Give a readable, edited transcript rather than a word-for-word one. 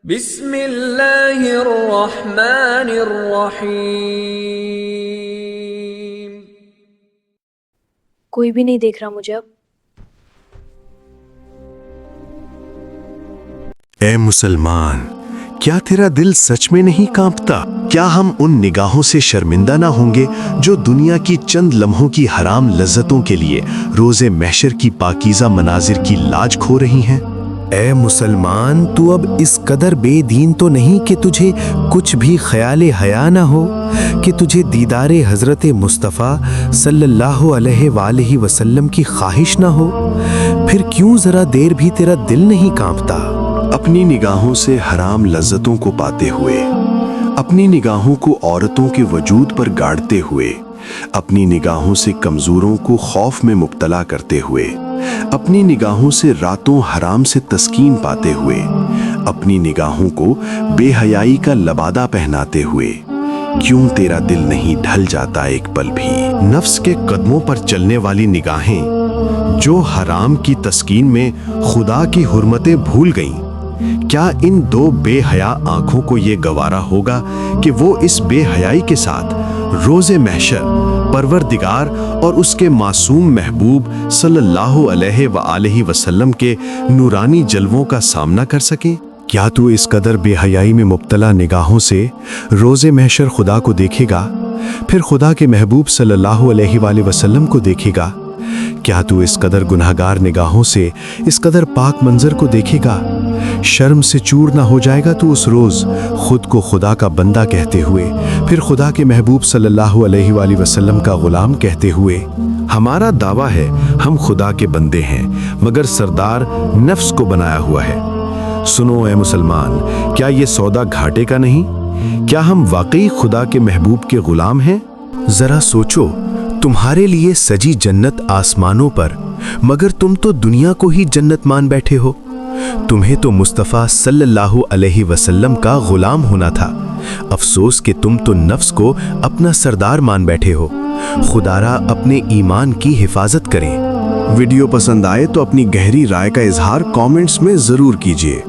بسم اللہ الرحمن الرحیم۔ کوئی بھی نہیں دیکھ رہا مجھے اب۔ اے مسلمان، کیا تیرا دل سچ میں نہیں کانپتا؟ کیا ہم ان نگاہوں سے شرمندہ نہ ہوں گے جو دنیا کی چند لمحوں کی حرام لذتوں کے لیے روز محشر کی پاکیزہ مناظر کی لاج کھو رہی ہیں؟ اے مسلمان، تو اب اس قدر بے دین تو نہیں کہ تجھے کچھ بھی خیال حیا نہ ہو، کہ تجھے دیدار حضرت مصطفیٰ صلی اللہ علیہ وآلہ وسلم کی خواہش نہ ہو؟ پھر کیوں ذرا دیر بھی تیرا دل نہیں کانپتا؟ اپنی نگاہوں سے حرام لذتوں کو پاتے ہوئے، اپنی نگاہوں کو عورتوں کے وجود پر گاڑتے ہوئے، اپنی نگاہوں سے کمزوروں کو خوف میں مبتلا کرتے ہوئے، اپنی نگاہوں سے راتوں حرام سے تسکین پاتے ہوئے، اپنی نگاہوں کو بے حیائی کا لبادہ پہناتے ہوئے، کیوں تیرا دل نہیں ڈھل جاتا ایک پل بھی؟ نفس کے قدموں پر چلنے والی نگاہیں جو حرام کی تسکین میں خدا کی حرمتیں بھول گئیں، کیا ان دو بے حیا آنکھوں کو یہ گوارا ہوگا کہ وہ اس بے حیائی کے ساتھ روز محشر پروردگار اور اس کے معصوم محبوب صلی اللہ علیہ وآلہ وسلم کے نورانی جلووں کا سامنا کر سکیں؟ کیا تو اس قدر بے حیائی میں مبتلا نگاہوں سے روز محشر خدا کو دیکھے گا، پھر خدا کے محبوب صلی اللہ علیہ وآلہ وسلم کو دیکھے گا؟ کیا تو اس قدر گناہگار نگاہوں سے اس قدر پاک منظر کو دیکھے گا؟ شرم سے چور نہ ہو جائے گا تو اس روز خود کو خدا کا بندہ کہتے ہوئے، پھر خدا کے محبوب صلی اللہ علیہ وآلہ وسلم کا غلام کہتے ہوئے؟ ہمارا دعویٰ ہے ہم خدا کے بندے ہیں، مگر سردار نفس کو بنایا ہوا ہے۔ سنو اے مسلمان، کیا یہ سودا گھاٹے کا نہیں؟ کیا ہم واقعی خدا کے محبوب کے غلام ہیں؟ ذرا سوچو، تمہارے لیے سجی جنت آسمانوں پر، مگر تم تو دنیا کو ہی جنت مان بیٹھے ہو۔ تمہیں تو مصطفیٰ صلی اللہ علیہ وسلم کا غلام ہونا تھا، افسوس کہ تم تو نفس کو اپنا سردار مان بیٹھے ہو۔ خدا را اپنے ایمان کی حفاظت کریں۔ ویڈیو پسند آئے تو اپنی گہری رائے کا اظہار کامنٹس میں ضرور کیجیے۔